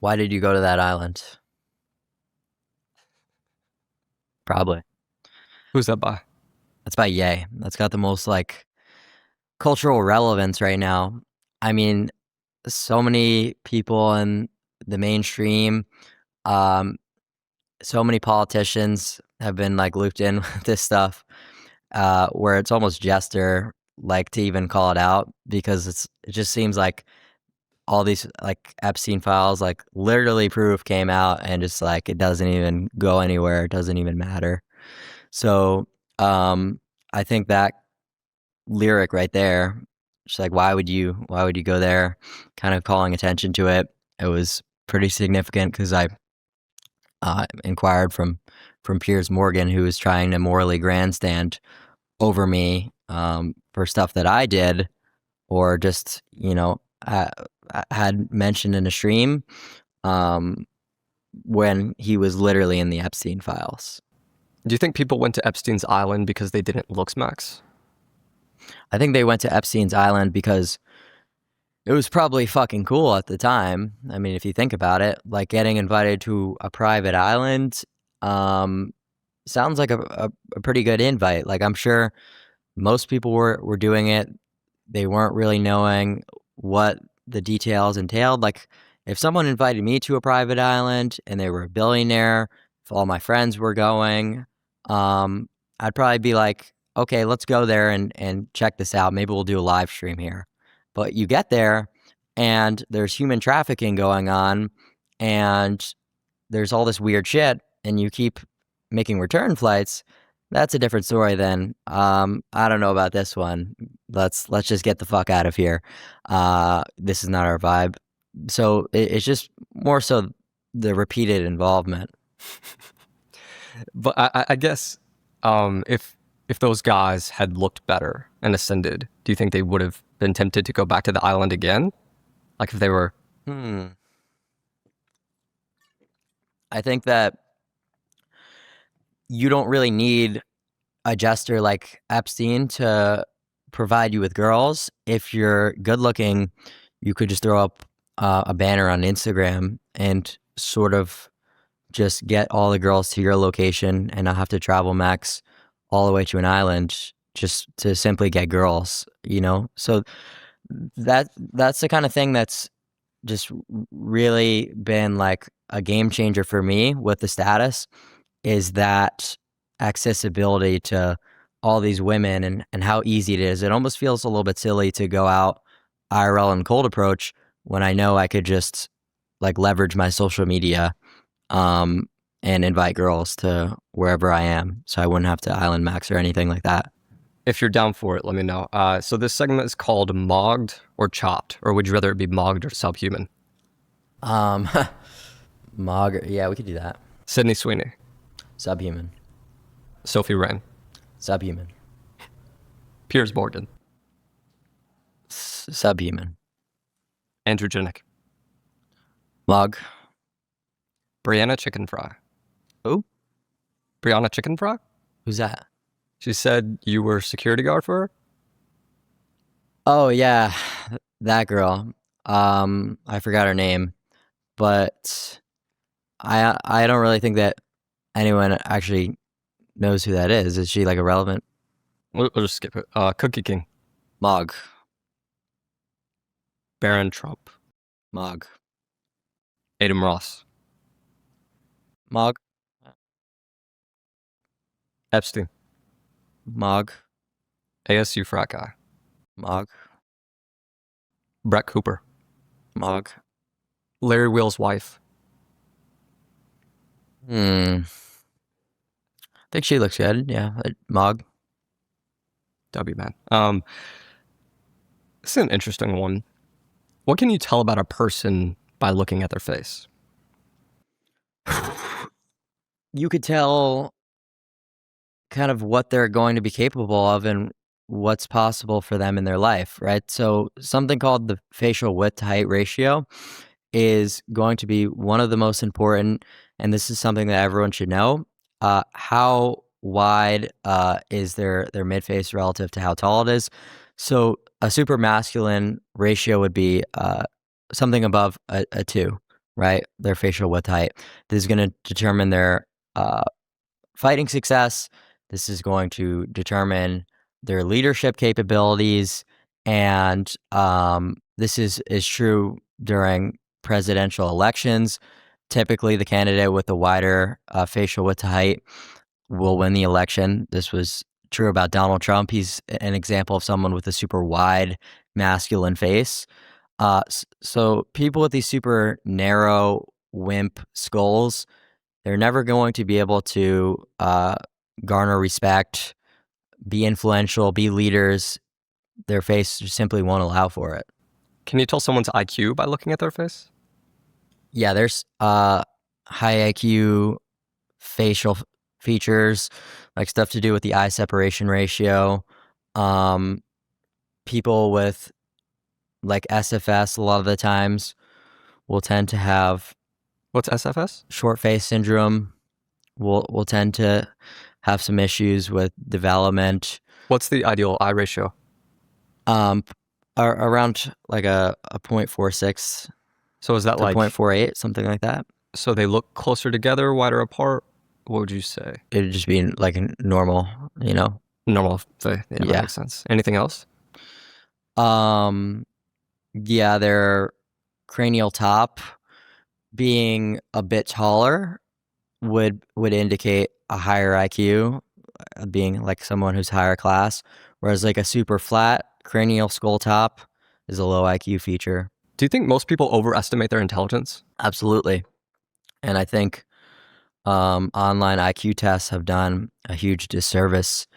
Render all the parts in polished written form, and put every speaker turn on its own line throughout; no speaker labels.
Why did you go to that island? Probably.
Who's that by?
That's by Yay. That's got the most like cultural relevance right now. I mean, so many people in the mainstream, um, so many politicians have been like looped in with this stuff, where it's almost jester like to even call it out because it just seems like all these like Epstein files, like literally proof came out and just like it doesn't even go anywhere. It doesn't even matter. So I think that lyric right there, just like why would you go there? Kind of calling attention to it. It was pretty significant because I inquired from Piers Morgan, who was trying to morally grandstand over me for stuff that I did, or just had mentioned in a stream um, when he was literally in the Epstein files.
Do you think people went to Epstein's Island because they didn't Looksmax?
I think they went to Epstein's Island because it was probably fucking cool at the time. I mean, if you think about it, like getting invited to a private island um, sounds like a pretty good invite. Like I'm sure most people were doing it. They weren't really knowing what the details entailed. Like if someone invited me to a private island and they were a billionaire, if all my friends were going, I'd probably be like, okay, let's go there and check this out. Maybe we'll do a live stream here. But you get there and there's human trafficking going on and there's all this weird shit and you keep making return flights. That's a different story than I don't know about this one. Let's just get the fuck out of here. This is not our vibe. So it's just more so the repeated involvement.
But I guess if those guys had looked better and ascended, do you think they would have been tempted to go back to the island again? Like if they were.
Hmm. I think that you don't really need a jester like Epstein to provide you with girls. If you're good looking, you could just throw up a banner on Instagram and sort of just get all the girls to your location and not have to travel max all the way to an island just to simply get girls, you know? So that's the kind of thing that's just really been like a game changer for me with the status is that accessibility to all these women and how easy it is. It almost feels a little bit silly to go out IRL and cold approach when I know I could just like leverage my social media and invite girls to wherever I am. So I wouldn't have to island max or anything like that.
If you're down for it, let me know. So this segment is called Mogged or Chopped, or would you rather it be Mogged or Subhuman?
Um, Mog, yeah, we could do that.
Sydney Sweeney,
Subhuman.
Sophie Wren,
Subhuman.
Piers Morgan,
Subhuman.
Andrew Janik,
Mog.
Brianna Chicken Fry.
Who?
Brianna Chicken Fry?
Who's that?
She said you were security guard for her?
Oh yeah, that girl. I forgot her name, but I don't really think that anyone actually knows who that is. Is she like irrelevant?
We'll just skip it. Cookie King,
Mog.
Barron Trump,
Mog.
Adam Ross,
Mog.
Epstein,
Mog.
ASU frat guy,
Mog.
Brett Cooper,
Mog.
Larry Wheel's wife.
I think she looks good. Yeah, Mog.
W man. This is an interesting one. What can you tell about a person by looking at their face?
You could tell kind of what they're going to be capable of and what's possible for them in their life, right? So something called the facial width to height ratio is going to be one of the most important, and this is something that everyone should know. How wide is their mid face relative to how tall it is? So a super masculine ratio would be something above a 2. right? Their facial width height. This is going to determine their fighting success. This is going to determine their leadership capabilities, and this is true during presidential elections. Typically, the candidate with the wider facial width height will win the election. This was true about Donald Trump. He's an example of someone with a super wide masculine face. So people with these super narrow wimp skulls, they're never going to be able to garner respect, be influential, be leaders. Their face just simply won't allow for it.
Can you tell someone's IQ by looking at their face?
Yeah, there's high IQ facial features, like stuff to do with the eye separation ratio. People with like SFS a lot of the times will tend to have
What's SFS?
short face syndrome. Will tend to have some issues with development.
What's the ideal eye ratio?
Around like a 0.46
So is that
to
like
0.48, something like that.
so they look closer together, wider apart? What would you say?
It'd just be like a normal,
Normal. Yeah, that
Yeah.
makes sense. Anything else?
Yeah, their cranial top being a bit taller would indicate a higher IQ, being like someone who's higher class, whereas like a super flat cranial skull top is a low IQ feature.
Do you think most people overestimate their intelligence?
Absolutely. And I think online IQ tests have done a huge disservice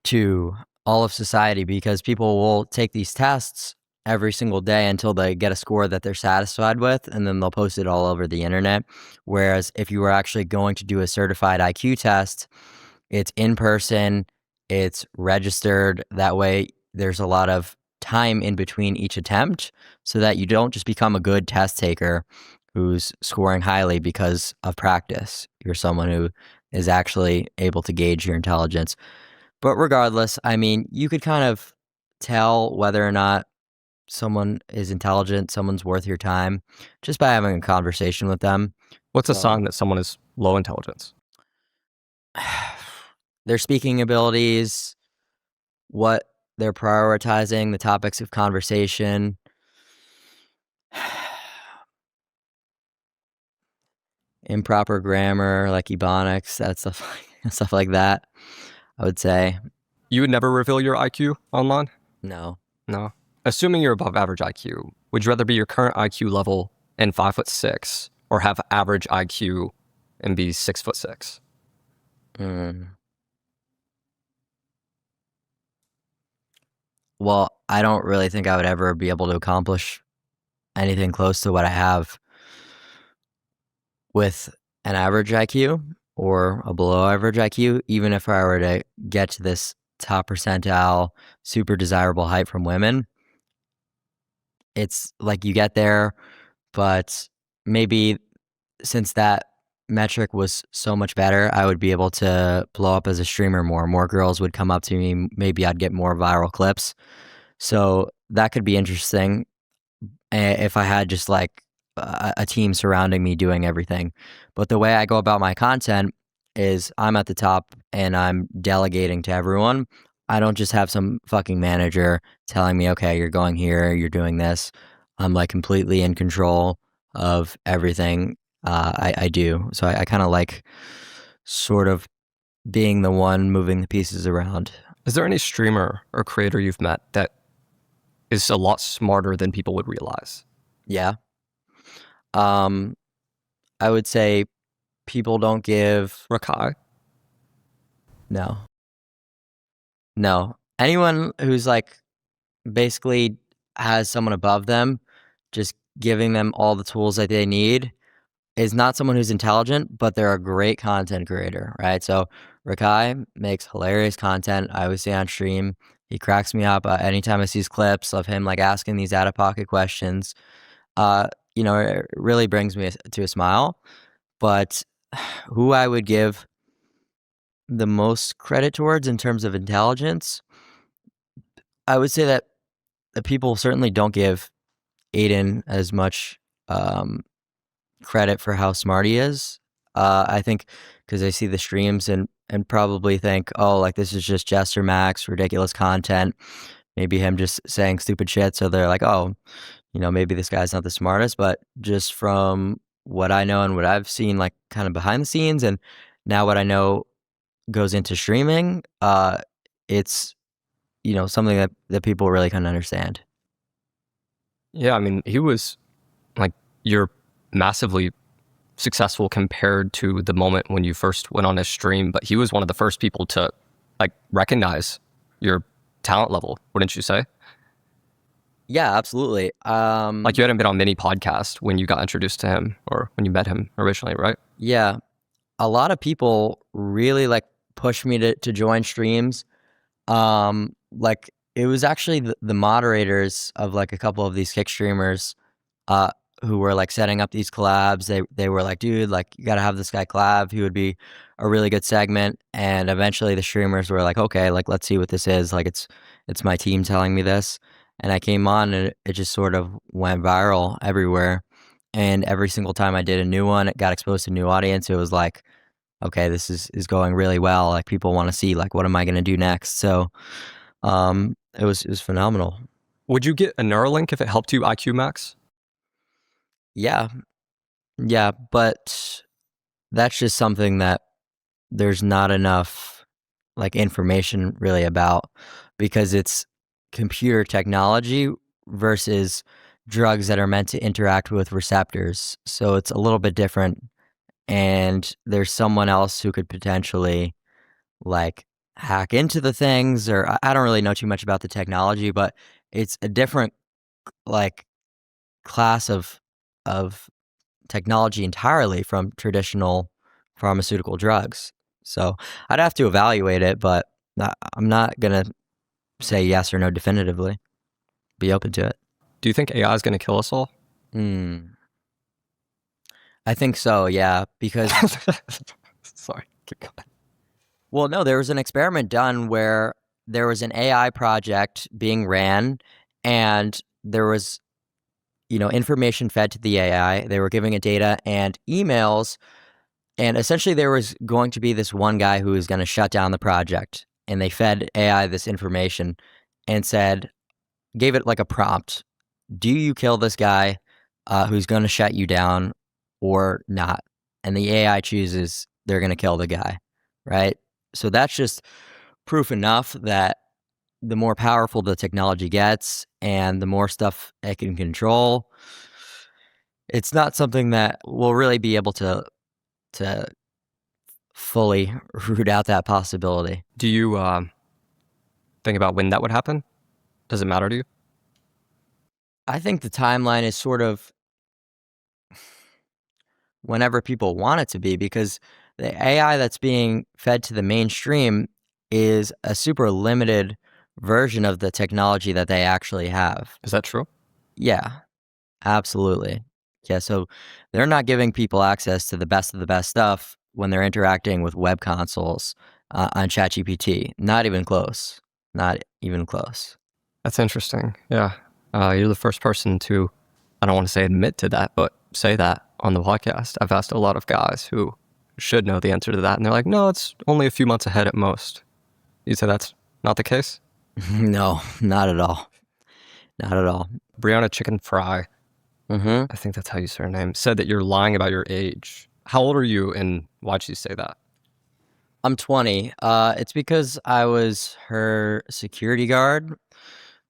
to all of society, because people will take these tests every single day until they get a score that they're satisfied with, and then they'll post it all over the internet. Whereas if you were actually going to do a certified IQ test, it's in person, it's registered. That way, there's a lot of time in between each attempt, so that you don't just become a good test taker who's scoring highly because of practice. You're someone who is actually able to gauge your intelligence. But regardless, I mean, you could kind of tell whether or not someone is intelligent, someone's worth your time, just by having a conversation with them.
What's a
So,
sign that someone is low intelligence?
their speaking abilities, what they're prioritizing, the topics of conversation. Improper grammar, like ebonics, that stuff like that, I would say.
You would never reveal your IQ online?
No.
No. Assuming you're above average IQ, would you rather be your current IQ level and 5'6", or have average IQ and be 6'6"?
Well, I don't really think I would ever be able to accomplish anything close to what I have with an average IQ or a below average IQ, even if I were to get to this top percentile, super desirable height from women. It's like you get there, but maybe since that metric was so much better, I would be able to blow up as a streamer more. More girls would come up to me. Maybe I'd get more viral clips. So that could be interesting if I had just like a team surrounding me doing everything. But the way I go about my content is I'm at the top and I'm delegating to everyone. I don't just have some fucking manager telling me, okay, you're going here, you're doing this. I'm like completely in control of everything I do. So I kind of like sort of being the one moving the pieces around.
Is there any streamer or creator you've met that is a lot smarter than people would realize?
Yeah. I would say people don't give.
Rakai?
No. Anyone who's like basically has someone above them, just giving them all the tools that they need, is not someone who's intelligent, but they're a great content creator, right? So Rakai makes hilarious content. I always see on stream. He cracks me up anytime I see his clips of him like asking these out of pocket questions. It really brings me to a smile. But who I would give the most credit towards in terms of intelligence, I would say that the people certainly don't give Aiden as much credit for how smart he is. I think because they see the streams and probably think, oh, like this is just Jester Max, ridiculous content. Maybe him just saying stupid shit. So they're like, oh, maybe this guy's not the smartest. But just from what I know and what I've seen, like kind of behind the scenes, and now what I know goes into streaming, it's something that people really kind of understand.
Yeah, I mean, he was like, you're massively successful compared to the moment when you first went on his stream, but he was one of the first people to like recognize your talent level, wouldn't you say?
Yeah, absolutely.
Like you hadn't been on many podcasts when you got introduced to him or when you met him originally, right?
Yeah, a lot of people really like push me to join streams. Like it was actually the moderators of like a couple of these kick streamers, uh, who were like setting up these collabs. They were like, dude, like you gotta have this guy collab. He would be a really good segment. And eventually the streamers were like, okay, like let's see what this is. Like it's my team telling me this. And I came on and it just sort of went viral everywhere. And every single time I did a new one, it got exposed to a new audience. It was like, okay, this is going really well. Like people want to see like what am I gonna do next? So it was phenomenal.
Would you get a Neuralink if it helped you IQ max?
Yeah. Yeah, but that's just something that there's not enough like information really about because it's computer technology versus drugs that are meant to interact with receptors. So it's a little bit different and there's someone else who could potentially like hack into the things or I don't really know too much about the technology, but it's a different like class of technology entirely from traditional pharmaceutical drugs. So I'd have to evaluate it, but I'm not gonna say yes or no definitively. Be open to it.
Do you think AI is going to kill us all?
Hmm. I think so, yeah, because
Sorry, keep going.
well, no, there was an experiment done where there was an AI project being ran and there was information fed to the AI. They were giving it data and emails. And essentially, there was going to be this one guy who was going to shut down the project. And they fed AI this information and gave it like a prompt. Do you kill this guy who's going to shut you down or not? And the AI chooses they're going to kill the guy, right? So that's just proof enough that the more powerful the technology gets and the more stuff it can control, it's not something that we'll really be able to fully root out that possibility.
Do you think about when that would happen? Does it matter to you?
I think the timeline is sort of whenever people want it to be because the AI that's being fed to the mainstream is a super limited version of the technology that they actually have.
Is that true?
Yeah, absolutely. Yeah, so they're not giving people access to the best of the best stuff when they're interacting with web consoles on ChatGPT. Not even close. Not even close.
That's interesting. Yeah. You're the first person to, I don't want to say admit to that, but say that on the podcast. I've asked a lot of guys who should know the answer to that, and they're like, no, it's only a few months ahead at most. You say that's not the case?
No, not at all. Not at all.
Brianna Chicken Fry,
Mm-hmm.
I think that's how you say her name, said that you're lying about your age. How old are you, and why'd she say that?
I'm 20. It's because I was her security guard.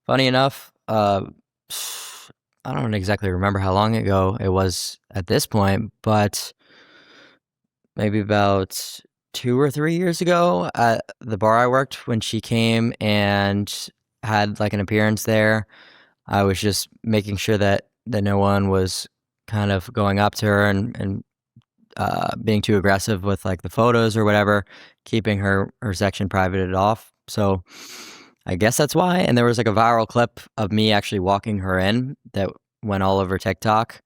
Funny enough, I don't exactly remember how long ago it was at this point, but maybe about 2 or 3 years ago at the bar I worked when she came and had like an appearance there. I was just making sure that no one was kind of going up to her and being too aggressive with like the photos or whatever, keeping her section privated off. So I guess that's why. And there was like a viral clip of me actually walking her in that went all over TikTok.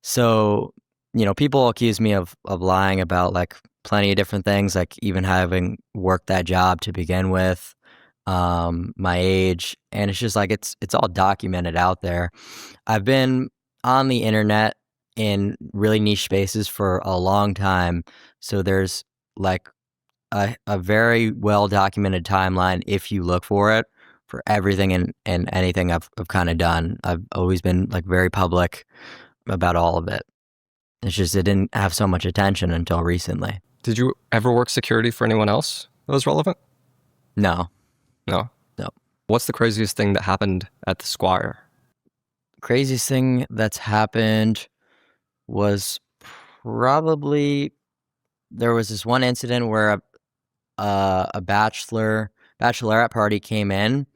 So, people accuse me of lying about like plenty of different things, like even having worked that job to begin with, my age, and it's just like it's all documented out there. I've been on the internet in really niche spaces for a long time. So there's like a very well documented timeline if you look for it for everything and anything I've kind of done. I've always been like very public about all of it. It's just it didn't have so much attention until recently.
Did you ever work security for anyone else that was relevant?
No,
No.
no.
What's the craziest thing that happened at the Squire?
Craziest thing that's happened was probably there was this one incident where a bachelorette party came in,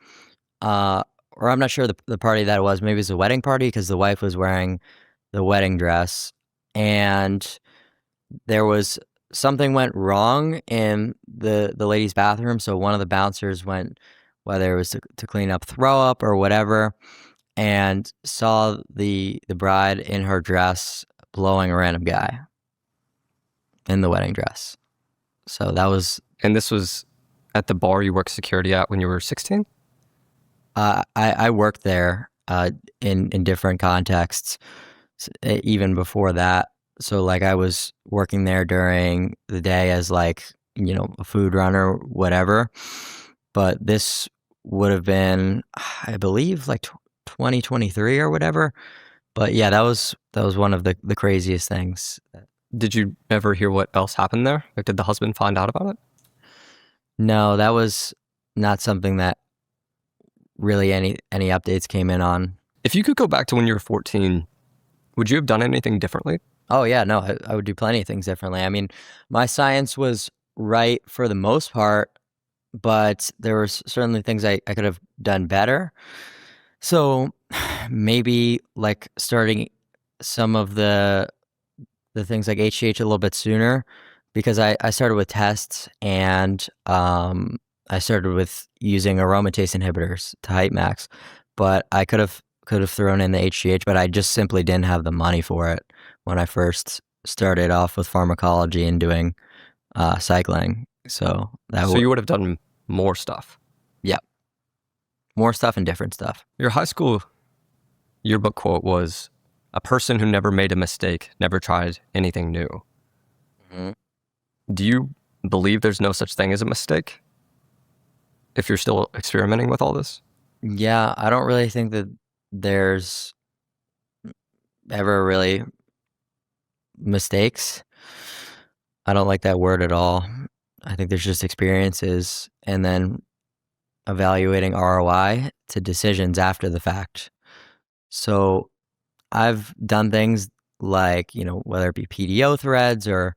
or I'm not sure the party that it was. Maybe it was a wedding party because the wife was wearing the wedding dress, and there was something went wrong in the lady's bathroom. So one of the bouncers went, whether it was to clean up throw up or whatever, and saw the bride in her dress blowing a random guy in the wedding dress. So that was.
And this was at the bar you worked security at when you were 16?
I worked there in different contexts even before that. So like I was working there during the day as like, you know, a food runner, whatever. But this would have been, I believe, like 2023 or whatever. But yeah, that was one of the craziest things.
Did you ever hear what else happened there? Like, did the husband find out about it?
No, that was not something that really any updates came in on.
If you could go back to when you were 14, would you have done anything differently?
Oh yeah, no, I would do plenty of things differently. I mean, my science was right for the most part, but there were certainly things I could have done better. So maybe like starting some of the things like HGH a little bit sooner, because I started with tests and I started with using aromatase inhibitors to height max, but I could have thrown in the HGH, but I just simply didn't have the money for it when I first started off with pharmacology and doing cycling. So
you would have done more stuff.
Yeah, more stuff and different stuff.
Your high school yearbook quote was, "A person who never made a mistake never tried anything new."
Mm-hmm.
Do you believe there's no such thing as a mistake if you're still experimenting with all this?
Yeah, I don't really think that there's ever really mistakes. I don't like that word at all. I think there's just experiences and then evaluating ROI to decisions after the fact. So I've done things like, you know, whether it be PDO threads or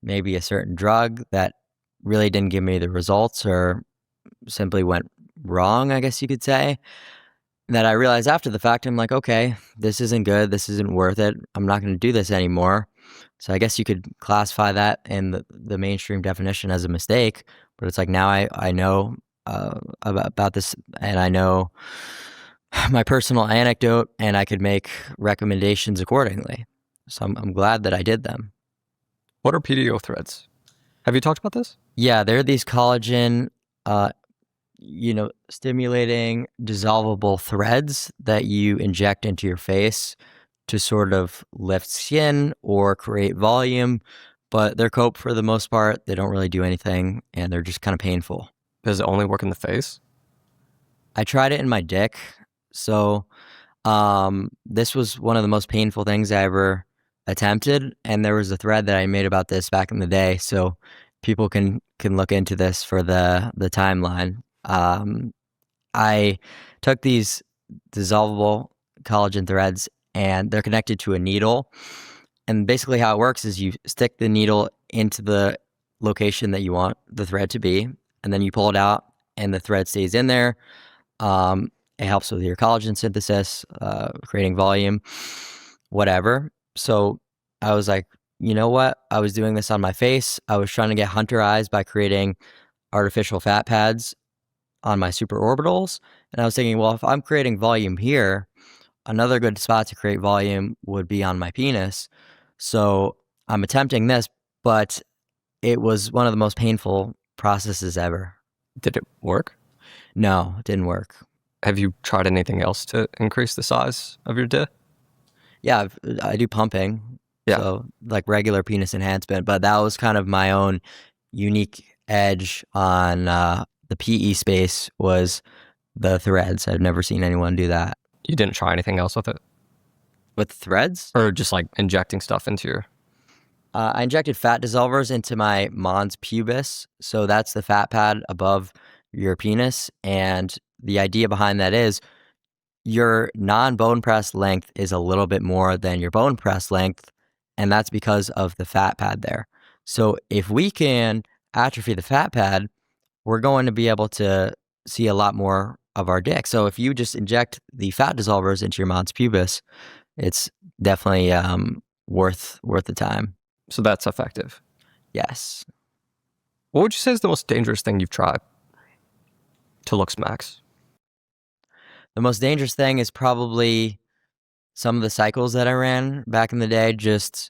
maybe a certain drug that really didn't give me the results or simply went wrong, I guess you could say, that I realized after the fact, I'm like, okay, this isn't good. This isn't worth it. I'm not going to do this anymore. So I guess you could classify that in the mainstream definition as a mistake, but it's like now I know about this and I know my personal anecdote and I could make recommendations accordingly. So I'm glad that I did them.
What are PDO threads? Have you talked about this?
Yeah, they're these collagen, stimulating dissolvable threads that you inject into your face to sort of lift skin or create volume, but they're cope for the most part. They don't really do anything and they're just kind of painful.
Does it only work in the face?
I tried it in my dick. So this was one of the most painful things I ever attempted. And there was a thread that I made about this back in the day. So people can look into this for the timeline. I took these dissolvable collagen threads and they're connected to a needle. And basically how it works is you stick the needle into the location that you want the thread to be, and then you pull it out and the thread stays in there. It helps with your collagen synthesis, creating volume, whatever. So I was like, you know what? I was doing this on my face. I was trying to get hunter eyes by creating artificial fat pads on my superorbitals. And I was thinking, well, if I'm creating volume here, another good spot to create volume would be on my penis. So I'm attempting this, but it was one of the most painful processes ever.
Did it work?
No, it didn't work.
Have you tried anything else to increase the size of your dick?
Yeah, I do pumping,
Yeah,
so like regular penis enhancement, but that was kind of my own unique edge on the PE space was the threads. I've never seen anyone do that.
you didn't try anything else with it,
With threads,
or just like injecting stuff into your.
I injected fat dissolvers into my mons pubis, so that's the fat pad above your penis, and the idea behind that is your non-bone press length is a little bit more than your bone press length, and that's because of the fat pad there. So if we can atrophy the fat pad, we're going to be able to see a lot more of our dick. So if you just inject the fat dissolvers into your mons pubis, it's definitely worth the time.
So that's effective.
Yes.
What would you say is the most dangerous thing you've tried to Looksmax?
The most dangerous thing is probably some of the cycles that I ran back in the day, just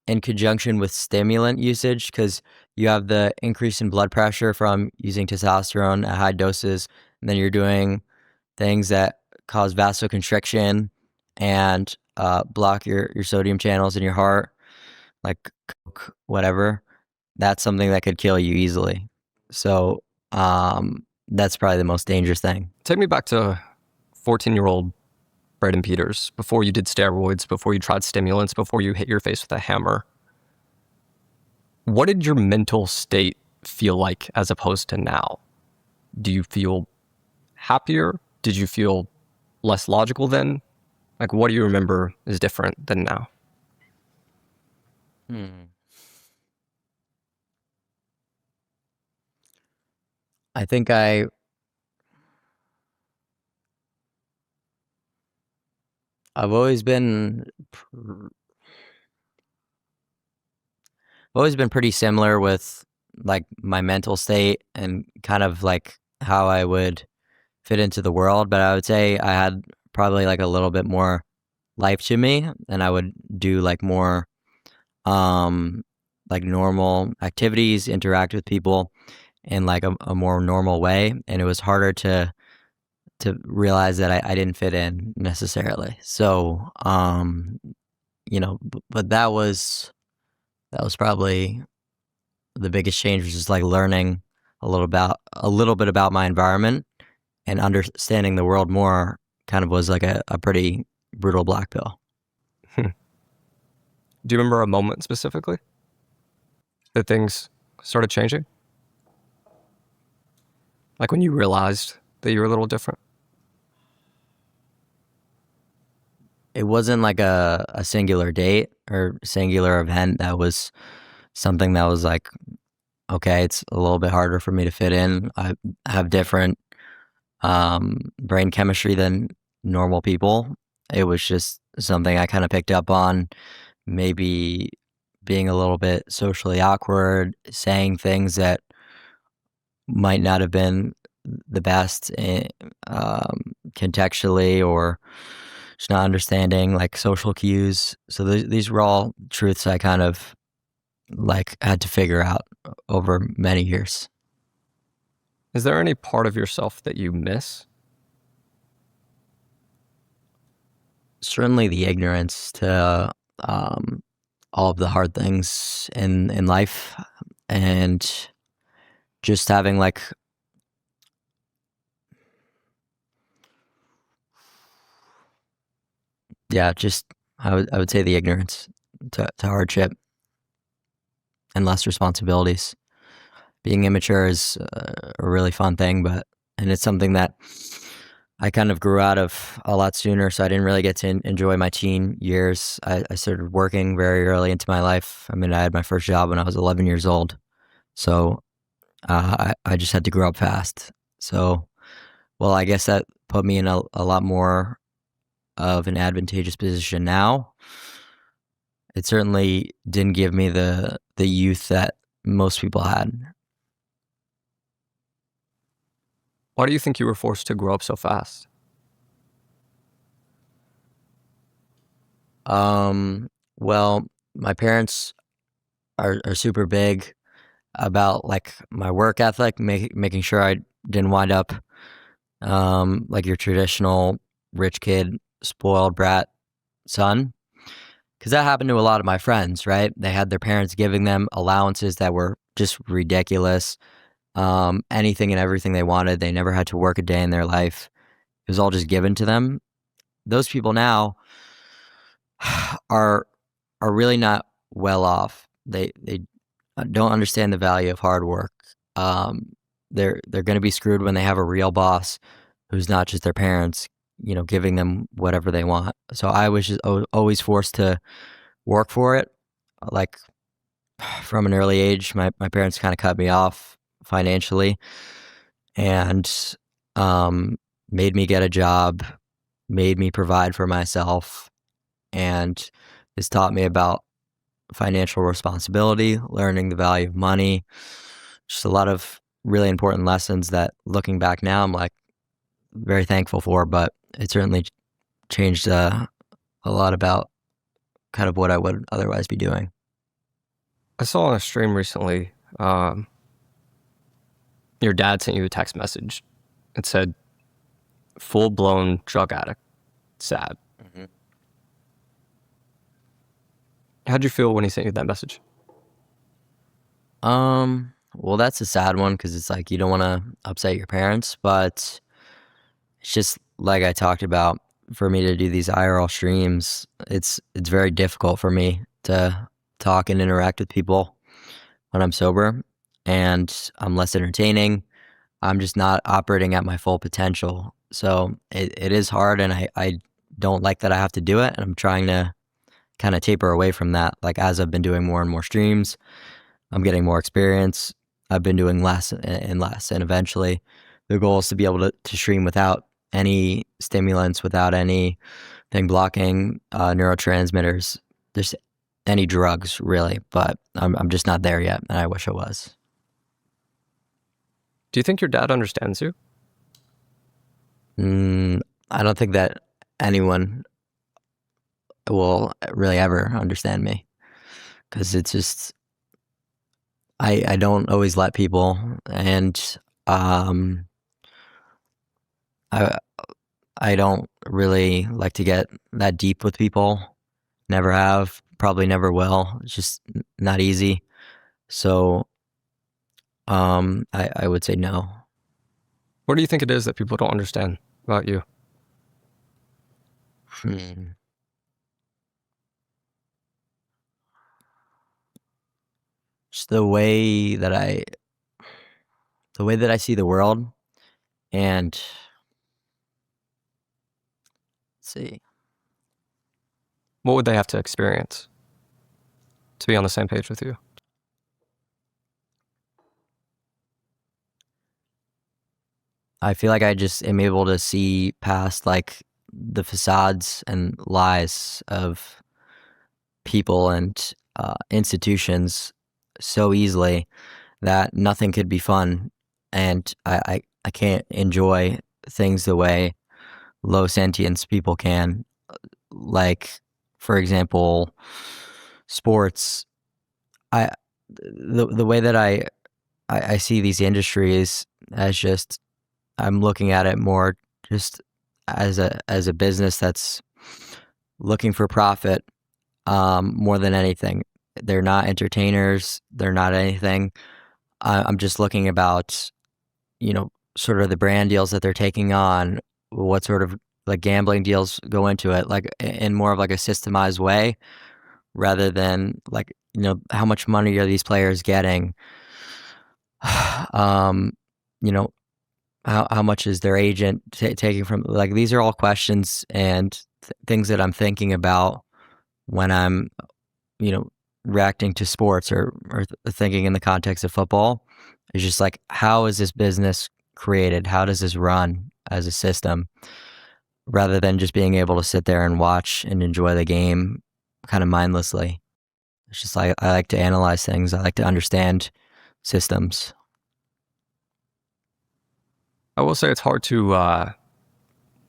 in conjunction with stimulant usage, because you have the increase in blood pressure from using testosterone at high doses, and then you're doing things that cause vasoconstriction and block your sodium channels in your heart, like coke, whatever. That's something that could kill you easily. So that's probably the most dangerous thing.
Take me back to 14-year-old Braden Peters, before you did steroids, before you tried stimulants, before you hit your face with a hammer. What did your mental state feel like as opposed to now? Do you feel happier? Did you feel less logical then? Like, what do you remember is different than now?
I think I've always been pretty similar with like my mental state and kind of like how I would fit into the world, but I would say I had probably like a little bit more life to me, and I would do like more um like normal activities, interact with people in like a more normal way, and it was harder to realize that I didn't fit in necessarily. So but that was probably the biggest change, was just like learning a little bit about my environment and understanding the world more. Kind of was like a pretty brutal black pill.
Do you remember a moment specifically that things started changing? Like when you realized that you were a little different?
It wasn't like a singular date or singular event that was something that was like, okay, it's a little bit harder for me to fit in. I have different brain chemistry than normal people. It was just something I kind of picked up on, maybe being a little bit socially awkward, saying things that might not have been the best contextually, or just not understanding like social cues. So these were all truths I kind of like had to figure out over many years.
Is there any part of yourself that you miss?
Certainly the ignorance to all of the hard things in life, and just having like just I would say the ignorance to hardship and less responsibilities. Being immature is a really fun thing, and it's something that I kind of grew out of a lot sooner, so I didn't really get to enjoy my teen years. I started working very early into my life. I mean, I had my first job when I was 11 years old, so I just had to grow up fast. So, well, I guess that put me in a lot more of an advantageous position now. It certainly didn't give me the youth that most people had.
Why do you think you were forced to grow up so fast?
Well, my parents are super big about like my work ethic, making sure I didn't wind up like your traditional rich kid, spoiled brat son. because that happened to a lot of my friends, right? They had their parents giving them allowances that were just ridiculous. Anything and everything they wanted. They never had to work a day in their life. It was all just given to them. Those people now are really not well off. They don't understand the value of hard work. They're going to be screwed when they have a real boss who's not just their parents, giving them whatever they want. So I was just always forced to work for it. Like from an early age, my parents kind of cut me off financially and made me get a job, made me provide for myself, and has taught me about financial responsibility, learning the value of money, just a lot of really important lessons that looking back now, I'm like very thankful for, but it certainly changed a lot about kind of what I would otherwise be doing.
I saw on a stream recently, your dad sent you a text message. It said, full-blown drug addict, sad.
Mm-hmm.
How'd you feel when he sent you that message?
Well, that's a sad one because it's like you don't want to upset your parents, but it's just like I talked about. For me to do these IRL streams, it's very difficult for me to talk and interact with people when I'm sober, and I'm less entertaining. I'm just not operating at my full potential. So it is hard, and I don't like that I have to do it, and I'm trying to kind of taper away from that. Like as I've been doing more and more streams, I'm getting more experience. I've been doing less and less, and eventually the goal is to be able to stream without any stimulants, without anything blocking neurotransmitters, just any drugs really. But I'm just not there yet, and I wish I was.
Do you think your dad understands you?
I don't think that anyone will really ever understand me because it's just I don't always let people, and I I don't really like to get that deep with people. Never have, probably never will. It's just not easy. So I would say no.
What do you think it is that people don't understand about you?
Just the way that I see the world, and let's see.
What would they have to experience to be on the same page with you?
I feel like I just am able to see past like the facades and lies of people and institutions so easily that nothing could be fun, and I can't enjoy things the way low sentience people can. Like, for example, sports. I the way that I see these industries as just I'm looking at it more just as a business that's looking for profit more than anything. They're not entertainers. They're not anything. I'm just looking about, sort of the brand deals that they're taking on, what sort of like gambling deals go into it, like in more of like a systemized way rather than like, how much money are these players getting? um, you know, how much is their agent taking from, like, these are all questions and things that I'm thinking about when I'm, you know, reacting to sports or thinking in the context of football. It's just like, how is this business created? How does this run as a system? Rather than just being able to sit there and watch and enjoy the game kind of mindlessly. It's just like, I like to analyze things. I like to understand systems.
I will say it's hard to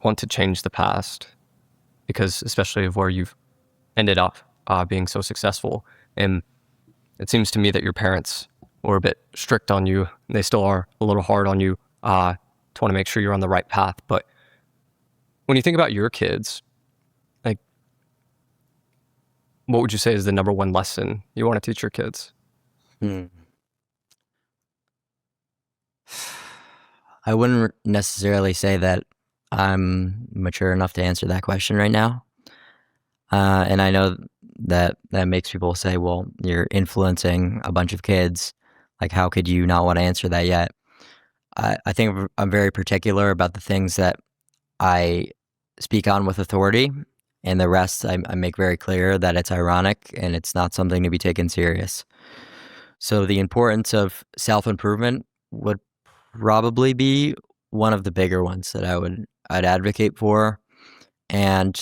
want to change the past because especially of where you've ended up being so successful. And it seems to me that your parents were a bit strict on you. They still are a little hard on you to want to make sure you're on the right path. But when you think about your kids, like, what would you say is the number one lesson you want to teach your kids?
I wouldn't necessarily say that I'm mature enough to answer that question right now. And I know that makes people say, well, you're influencing a bunch of kids. Like, how could you not want to answer that yet? I think I'm very particular about the things that I speak on with authority, and the rest I make very clear that it's ironic and it's not something to be taken serious. So the importance of self-improvement would probably be one of the bigger ones that I'd advocate for. And,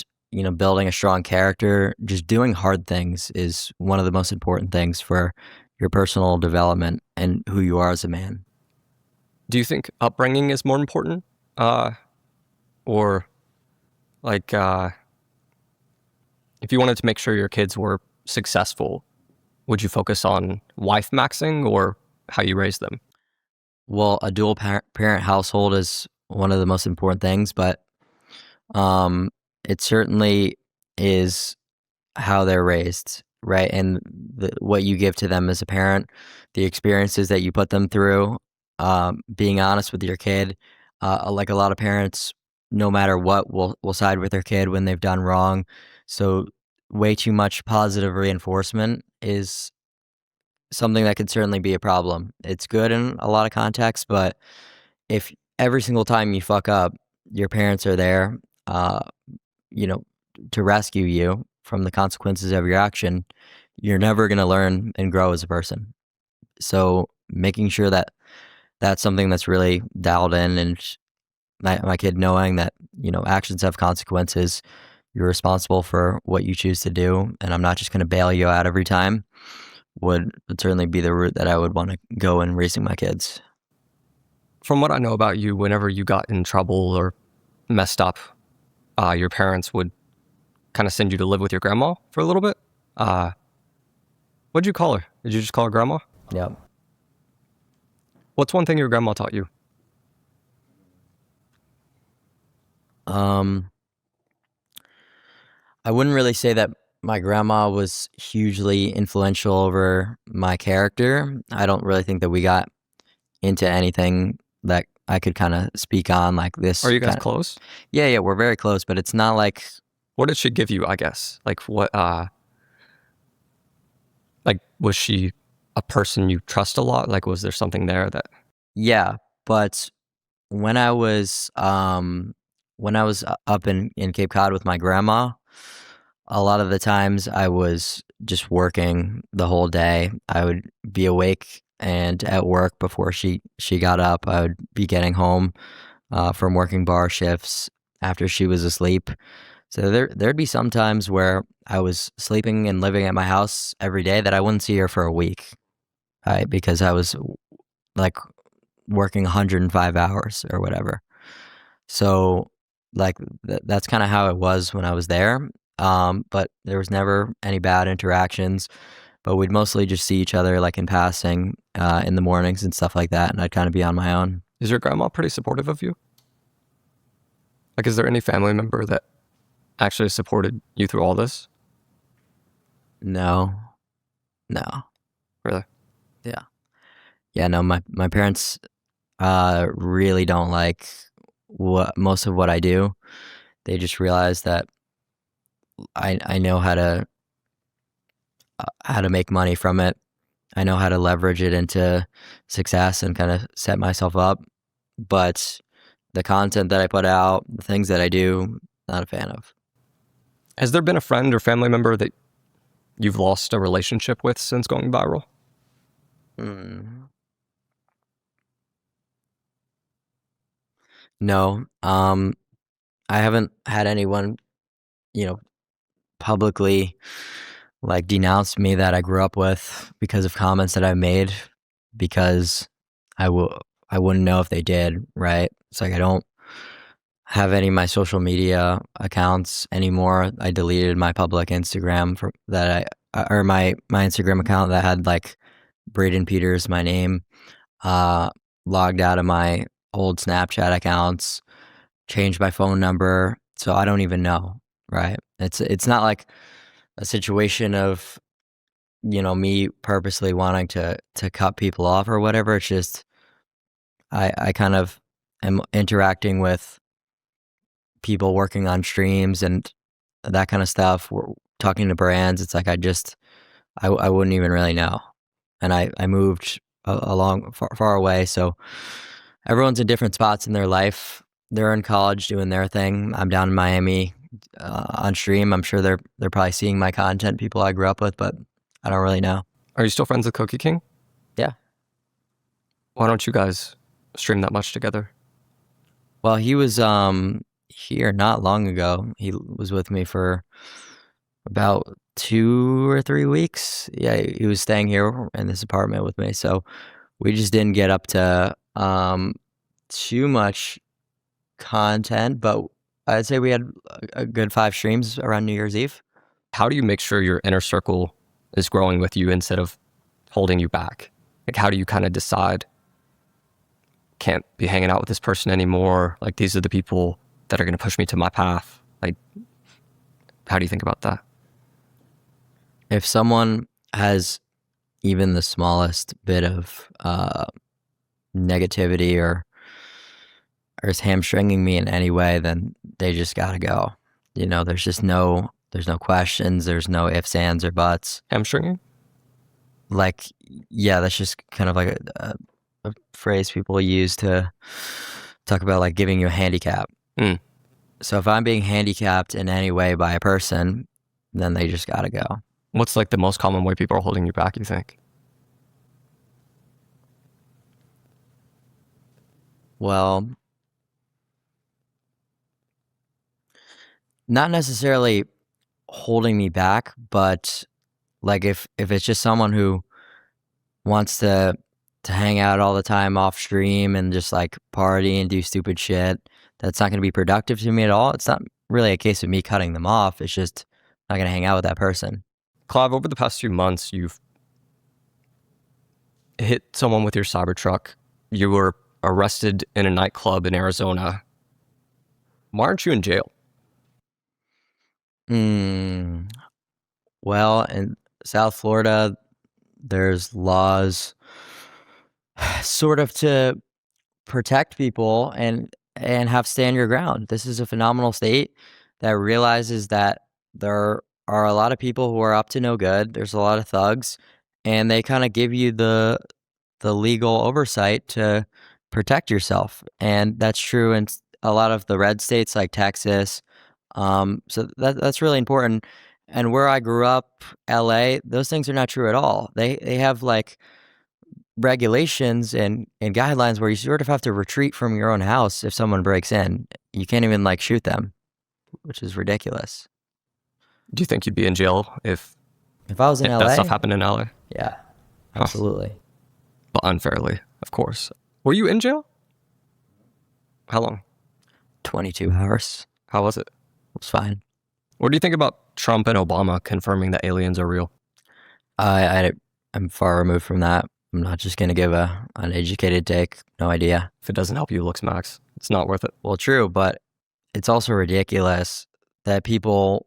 building a strong character, just doing hard things is one of the most important things for your personal development and who you are as a man.
Do you think upbringing is more important? Or like, if you wanted to make sure your kids were successful, would you focus on wife maxing or how you raise them?
Well, a dual parent household is one of the most important things, but it certainly is how they're raised, right? And what you give to them as a parent, the experiences that you put them through, being honest with your kid. Like a lot of parents, no matter what, will side with their kid when they've done wrong. So way too much positive reinforcement is something that could certainly be a problem. It's good in a lot of contexts, but if every single time you fuck up, your parents are there, uh, you know, to rescue you from the consequences of your action, you're never going to learn and grow as a person. So making sure that that's something that's really dialed in, and my kid knowing that, actions have consequences. You're responsible for what you choose to do, and I'm not just going to bail you out every time, would certainly be the route that I would want to go in raising my kids.
From what I know about you, whenever you got in trouble or messed up, your parents would kind of send you to live with your grandma for a little bit. What'd you call her? Did you just call her grandma?
Yep.
What's one thing your grandma taught you?
I wouldn't really say that my grandma was hugely influential over my character. I don't really think that we got into anything that I could kind of speak on like this.
Are you guys close?
Yeah, we're very close, but it's not like.
What did she give you, I guess? Like what, like was she a person you trust a lot? Like was there something there that?
Yeah, but when I was up in Cape Cod with my grandma, a lot of the times I was just working the whole day. I would be awake and at work before she got up. I would be getting home from working bar shifts after she was asleep. So there'd be some times where I was sleeping and living at my house every day that I wouldn't see her for a week, right? Because I was like working 105 hours or whatever. So like that's kind of how it was when I was there. But there was never any bad interactions, but we'd mostly just see each other like in passing in the mornings and stuff like that. And I'd kind of be on my own.
Is your grandma pretty supportive of you? Like, is there any family member that actually supported you through all this?
No.
Really?
Yeah, no, my parents really don't like most of what I do. They just realize that I know how to make money from it. I know how to leverage it into success and kind of set myself up. But the content that I put out, the things that I do, not a fan of.
Has there been a friend or family member that you've lost a relationship with since going viral?
No. I haven't had anyone, publicly like denounce me that I grew up with because of comments that I made, because I wouldn't know if they did, right? It's like I don't have any of my social media accounts anymore. I deleted my public Instagram or my Instagram account that had like Braden Peters, my name, logged out of my old Snapchat accounts, changed my phone number, so I don't even know, right? It's not like a situation of, me purposely wanting to cut people off or whatever. It's just I kind of am interacting with people working on streams and that kind of stuff. We're talking to brands. It's like I wouldn't even really know. And I moved along far away, so everyone's in different spots in their life. They're in college doing their thing. I'm down in Miami on stream. I'm sure they're probably seeing my content, people I grew up with, but I don't really know.
Are you still friends with Cookie King?
Yeah.
Why don't you guys stream that much together?
Well, he was here not long ago. He was with me for about 2 or 3 weeks. Yeah, he was staying here in this apartment with me, so we just didn't get up to too much content, but I'd say we had a good 5 streams around New Year's Eve.
How do you make sure your inner circle is growing with you instead of holding you back? Like, how do you kind of decide, can't be hanging out with this person anymore? Like, these are the people that are going to push me to my path. Like, how do you think about that?
If someone has even the smallest bit of negativity or is hamstringing me in any way, then they just gotta go. There's no questions. There's no ifs, ands, or buts.
Hamstringing?
Like, yeah, that's just kind of like a phrase people use to talk about like giving you a handicap.
Mm.
So if I'm being handicapped in any way by a person, then they just gotta go.
What's like the most common way people are holding you back, you think?
Well, not necessarily holding me back, but like if it's just someone who wants to hang out all the time off stream and just like party and do stupid shit, that's not going to be productive to me at all. It's not really a case of me cutting them off. It's just not going to hang out with that person.
Clav, over the past few months, you've hit someone with your Cybertruck. You were arrested in a nightclub in Arizona. Why aren't you in jail?
Well, in South Florida, there's laws sort of to protect people and have stand your ground. This is a phenomenal state that realizes that there are a lot of people who are up to no good. There's a lot of thugs, and they kind of give you the legal oversight to protect yourself. And that's true in a lot of the red states like Texas. So that's really important. And where I grew up, LA, those things are not true at all. They have like regulations and guidelines where you sort of have to retreat from your own house if someone breaks in. You can't even like shoot them, which is ridiculous.
Do you think you'd be in jail if
I was in LA,
that stuff happened in LA?
Yeah, absolutely.
But unfairly, of course. Were you in jail? How long?
22 hours.
How was it?
It was fine.
What do you think about Trump and Obama confirming that aliens are real?
I'm far removed from that. I'm not just going to give an uneducated take. No idea.
If it doesn't help you, Looksmax, it's not worth it.
Well, true, but it's also ridiculous that people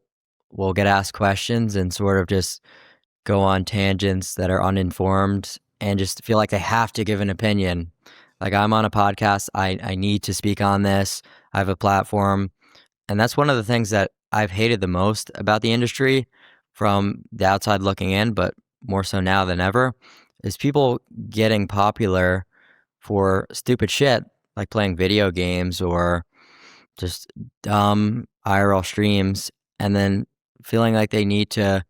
will get asked questions and sort of just go on tangents that are uninformed and just feel like they have to give an opinion. Like, I'm on a podcast. I need to speak on this. I have a platform. And that's one of the things that I've hated the most about the industry from the outside looking in, but more so now than ever, is people getting popular for stupid shit like playing video games or just dumb IRL streams and then feeling like they need to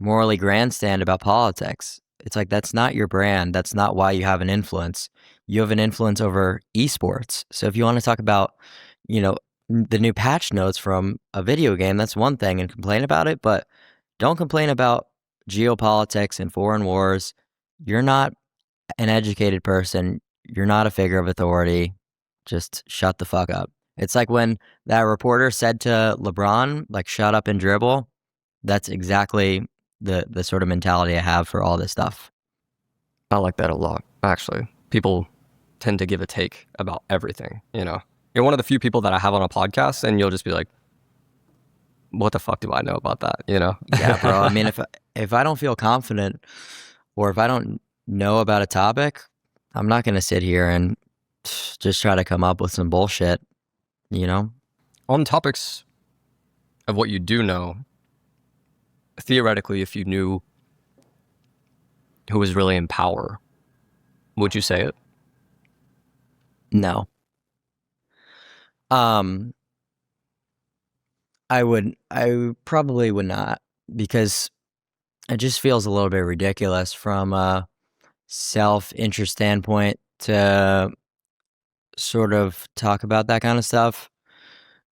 morally grandstand about politics. It's like, that's not your brand. That's not why you have an influence. You have an influence over esports. So if you want to talk about, the new patch notes from a video game, that's one thing, and complain about it, but don't complain about geopolitics and foreign wars. You're not an educated person. You're not a figure of authority. Just shut the fuck up. It's like when that reporter said to LeBron, like, shut up and dribble. That's exactly the sort of mentality I have for all this stuff.
I like that a lot, actually. People tend to give a take about everything, You're one of the few people that I have on a podcast, and you'll just be like, what the fuck do I know about that? You know?
Yeah, bro. I mean, if I don't feel confident or if I don't know about a topic, I'm not gonna sit here and just try to come up with some bullshit, you know?
On topics of what you do know, theoretically, if you knew who was really in power, would you say it?
No. Um, I probably would not because it just feels a little bit ridiculous from a self-interest standpoint to sort of talk about that kind of stuff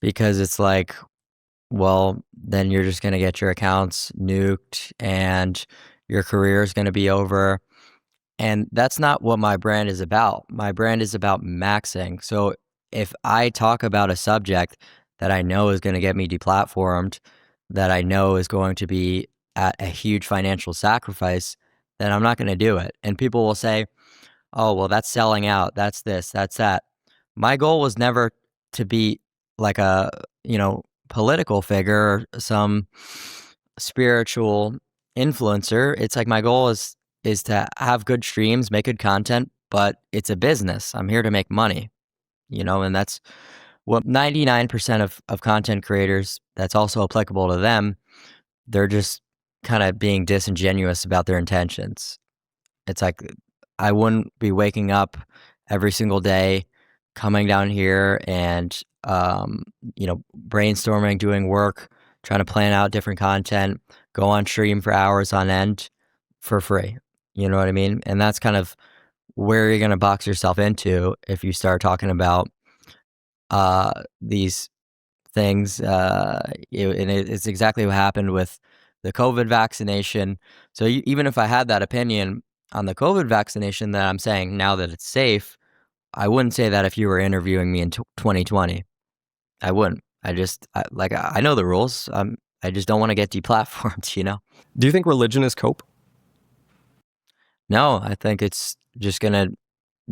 because it's like, well, then you're just going to get your accounts nuked and your career is going to be over. And that's not what my brand is about. My brand is about maxing. So if I talk about a subject that I know is going to get me deplatformed, that I know is going to be at a huge financial sacrifice, then I'm not going to do it. And people will say, oh, well, that's selling out. That's this, that's that. My goal was never to be like a, political figure or some spiritual influencer. It's like my goal is to have good streams, make good content, but it's a business. I'm here to make money, and that's what 99% of content creators, that's also applicable to them. They're just kind of being disingenuous about their intentions. It's like I wouldn't be waking up every single day, coming down here and brainstorming, doing work, trying to plan out different content, go on stream for hours on end for free. You know what I mean? And that's kind of where you're gonna box yourself into if you start talking about these things. It's exactly what happened with the COVID vaccination. So even if I had that opinion on the COVID vaccination that I'm saying now that it's safe, I wouldn't say that if you were interviewing me in 2020. I wouldn't. I know the rules. I just don't want to get deplatformed,
Do you think religion is cope?
No, I think it's just going to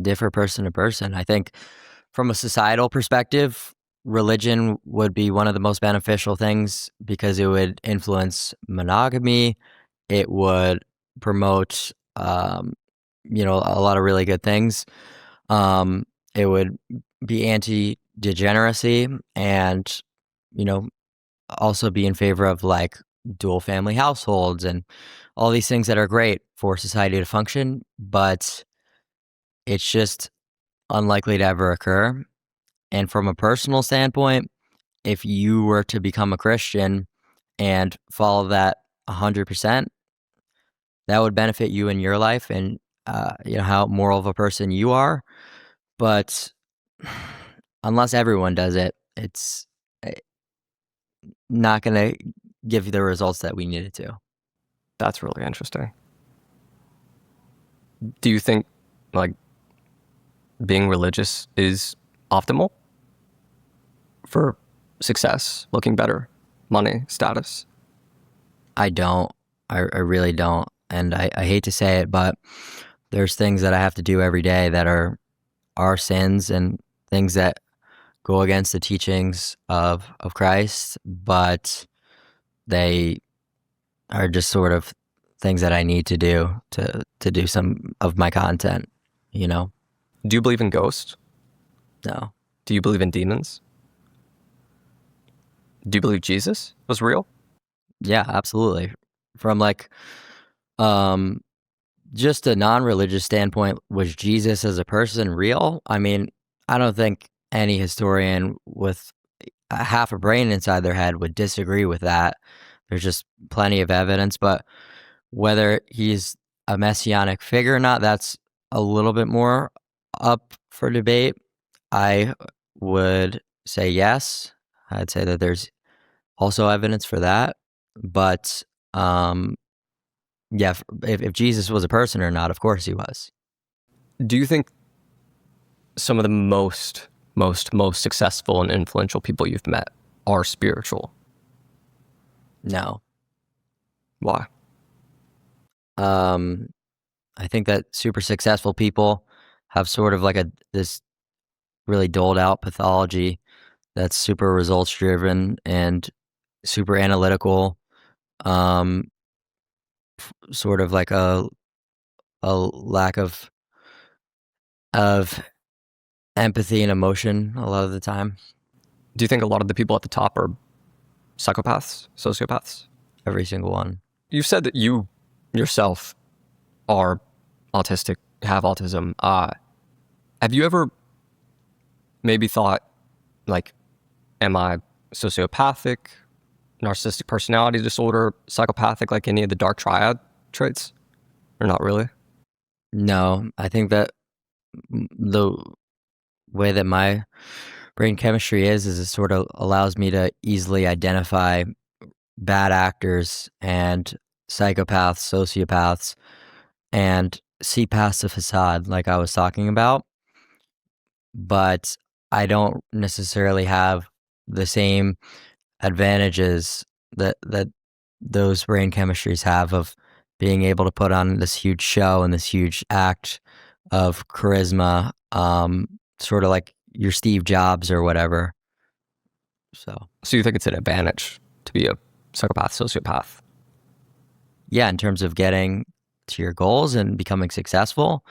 differ person to person. I think from a societal perspective, religion would be one of the most beneficial things because it would influence monogamy. It would promote, a lot of really good things. It would be anti-degeneracy and, you know, also be in favor of like dual family households and all these things that are great for society to function, but it's just unlikely to ever occur. And from a personal standpoint, if you were to become a Christian and follow that 100%, that would benefit you in your life and how moral of a person you are. But unless everyone does it, it's eh, not going to give you the results that we need it to.
That's really interesting. Do you think like being religious is optimal for success, looking better, money, status?
I don't. I really don't. And I hate to say it, but there's things that I have to do every day that are sins and things that go against the teachings of Christ, but they are just sort of things that I need to do to do some of my content, you know?
Do you believe in ghosts?
No.
Do you believe in demons? Do you believe Jesus was real?
Yeah, absolutely. From like um just a non-religious standpoint, was Jesus as a person real? I mean, I don't think any historian with a half a brain inside their head would disagree with that. There's just plenty of evidence, but whether he's a messianic figure or not, that's a little bit more up for debate. I would say yes. I'd say that there's also evidence for that. But yeah, if Jesus was a person or not, of course he was.
Do you think some of the most successful and influential people you've met are spiritual?
No.
Why?
Um, I think that super successful people have sort of like this really doled out pathology that's super results driven and super analytical, um, sort of like a lack of empathy and emotion a lot of the time.
Do you think a lot of the people at the top are psychopaths, sociopaths?
Every single one.
You said that you yourself are autistic, have autism. Have you ever maybe thought, like, am I sociopathic, narcissistic personality disorder, psychopathic, like any of the dark triad traits? Or not really?
No, I think that the way that my brain chemistry is it sort of allows me to easily identify bad actors and psychopaths, sociopaths, and see past the facade, like I was talking about. But I don't necessarily have the same advantages that those brain chemistries have of being able to put on this huge show and this huge act of charisma, sort of like your Steve Jobs or whatever. So
you think it's an advantage to be a psychopath, sociopath?
yeah, in terms of getting to your goals and becoming successful,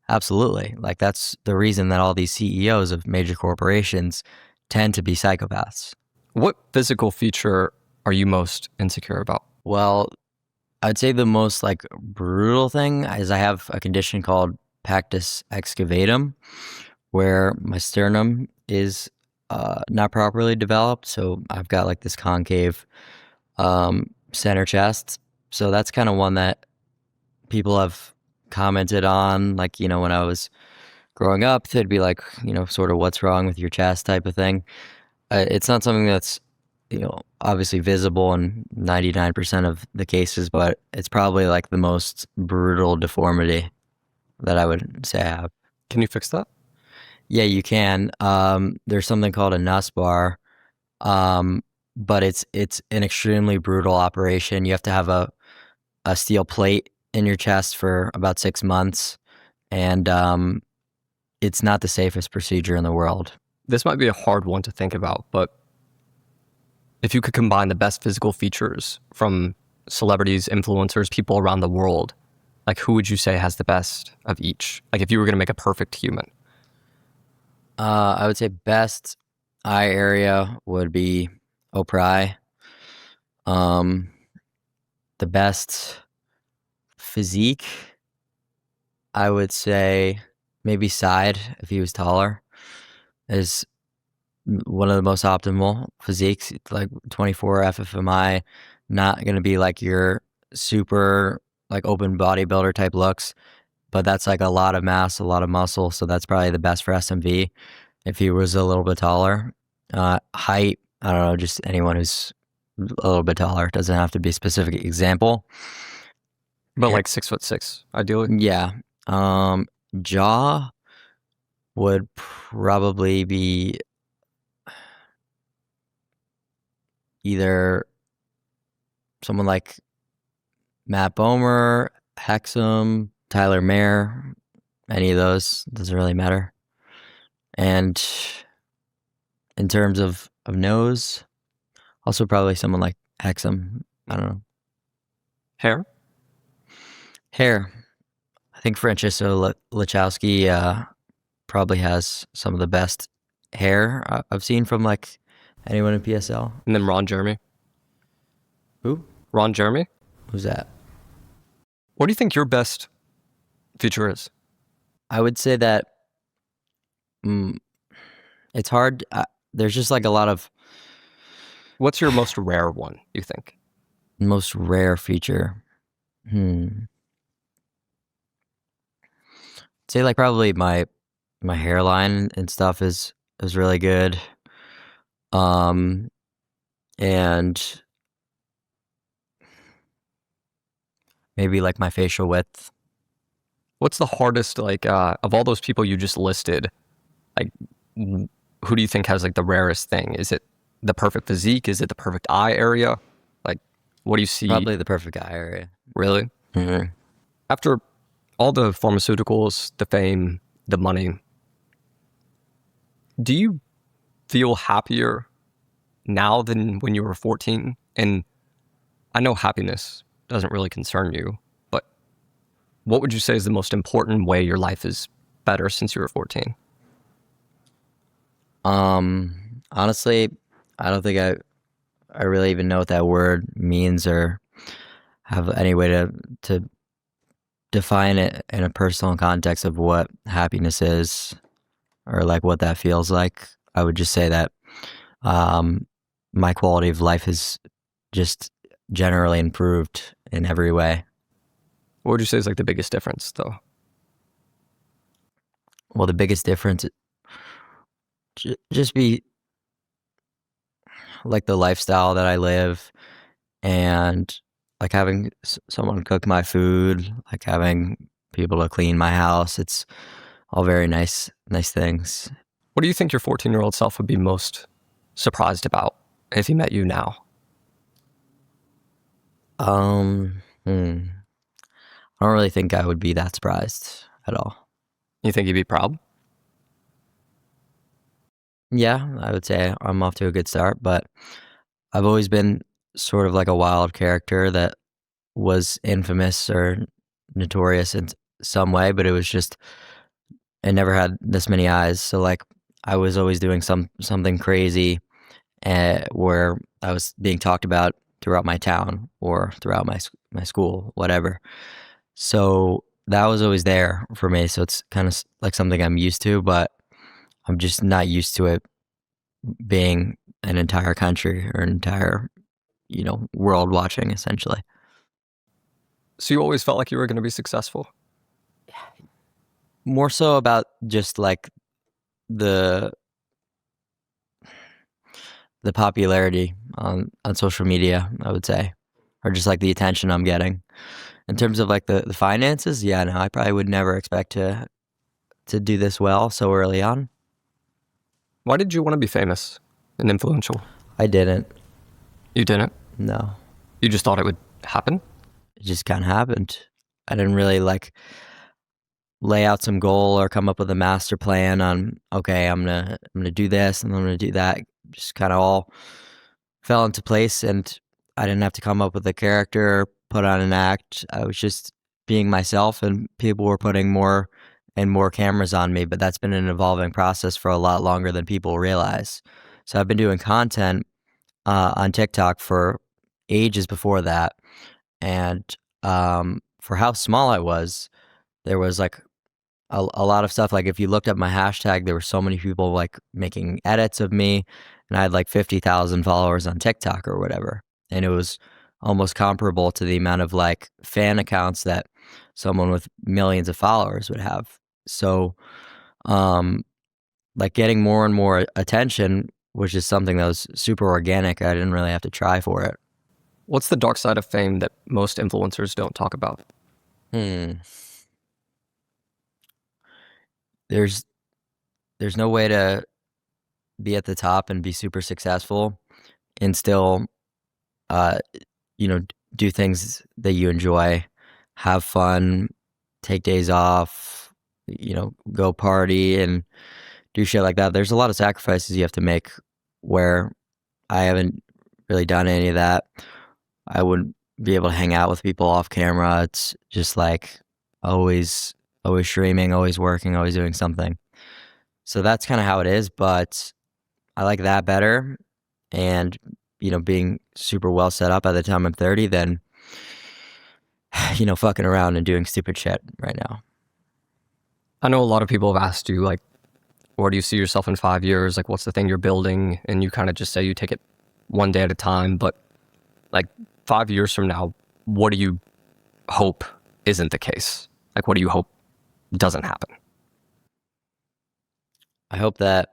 absolutely. Like that's the reason that all these CEOs of major corporations tend to be psychopaths.
What physical feature are you most insecure about?
Well, I'd say the most like brutal thing is I have a condition called pectus excavatum, where my sternum is not properly developed. So I've got like this concave center chest. So that's kind of one that people have commented on. Like, you know, when I was growing up, they'd be like, you know, sort of what's wrong with your chest type of thing. It's not something that's, you know, obviously visible in 99% of the cases, but it's probably like the most brutal deformity that I would say I have.
Can you fix that?
Yeah, you can. There's something called a NUS bar, um, but it's an extremely brutal operation. You have to have a steel plate in your chest for about 6 months, and it's not the safest procedure in the world.
This might be a hard one to think about, but if you could combine the best physical features from celebrities, influencers, people around the world, like who would you say has the best of each? Like if you were going to make a perfect human.
I would say best eye area would be Oprah. Um, the best physique, I would say maybe Side if he was taller, is one of the most optimal physiques. Like 24 FFMI, not going to be like your super like open bodybuilder type looks, but that's like a lot of mass, a lot of muscle. So that's probably the best for SMV if he was a little bit taller. Height, I don't know, just anyone who's a little bit taller. Doesn't have to be a specific example.
But like 6'6", ideally.
Yeah. Jaw would probably be either someone like Matt Bomer, Hexum, Tyler Mayer, any of those. Doesn't really matter. And in terms of nose, also probably someone like Hexum. I don't know.
Hair?
Hair. I think Francesco Lachowski probably has some of the best hair I've seen from like anyone in PSL.
And then Ron Jeremy.
Who?
Ron Jeremy?
Who's that?
What do you think your best feature is?
I would say that it's hard. There's just like a lot of
What's your most rare one, you think?
most rare feature. Say like probably my hairline and stuff is really good. And maybe like my facial width.
What's the hardest, like, of all those people you just listed, like, who do you think has like the rarest thing? Is it the perfect physique? Is it the perfect eye area? Like, what do you see?
Probably the perfect eye area.
Really?
Mm-hmm.
After all the pharmaceuticals, the fame, the money, do you feel happier now than when you were 14 And I know happiness doesn't really concern you, but what would you say is the most important way your life is better since you were 14?
Honestly, I don't think I really even know what that word means or have any way to define it in a personal context of what happiness is or like what that feels like. I would just say that um, my quality of life has just generally improved in every way.
What would you say is like the biggest difference, though?
Well, the biggest difference just be like the lifestyle that I live and like having someone cook my food, like having people to clean my house. It's all very nice things.
What do you think your 14-year-old self would be most surprised about if he met you now?
I don't really think I would be that surprised at all.
You think he'd be proud?
Yeah, I would say I'm off to a good start, but I've always been sort of like a wild character that was infamous or notorious in some way, but it was just I never had this many eyes. So like I was always doing something crazy where I was being talked about throughout my town or throughout my school, whatever. So that was always there for me. So it's kind of like something I'm used to, but I'm just not used to it being an entire country or an entire, world watching essentially.
So you always felt like you were going to be successful?
More so about just like the the popularity on social media, I would say, or just like the attention I'm getting. In terms of like the finances, yeah, no, I probably would never expect to do this well so early on.
Why did you want to be famous and influential?
I didn't.
You didn't?
No,
You just thought it would happen?
it just kind of happened. I didn't really like lay out some goal or come up with a master plan on okay, I'm gonna do this and I'm gonna do that. Just kind of all fell into place, and I didn't have to come up with a character or put on an act. I was just being myself, and people were putting more and more cameras on me. But that's been an evolving process for a lot longer than people realize. So I've been doing content on TikTok for ages before that, and for how small I was, there was like a lot of stuff. Like if you looked up my hashtag, there were so many people like making edits of me, and I had like 50,000 followers on TikTok or whatever. And it was almost comparable to the amount of like fan accounts that someone with millions of followers would have. So, um, like getting more and more attention was just something that was super organic. I didn't really have to try for it.
What's the dark side of fame that most influencers don't talk about?
Hmm. There's there's no way to be at the top and be super successful and still uh, do things that you enjoy, have fun, take days off, go party and do shit like that. There's a lot of sacrifices you have to make where I haven't really done any of that. I wouldn't be able to hang out with people off camera. It's just like always, always streaming, always working, always doing something. So that's kind of how it is, but I like that better. And, being super well set up by the time I'm 30 than, fucking around and doing stupid shit right now.
I know a lot of people have asked you, like, where do you see yourself in 5 years? Like, what's the thing you're building? And you kind of just say you take it one day at a time. But, like, 5 years from now, what do you hope isn't the case? Like, what do you hope doesn't happen?
I hope that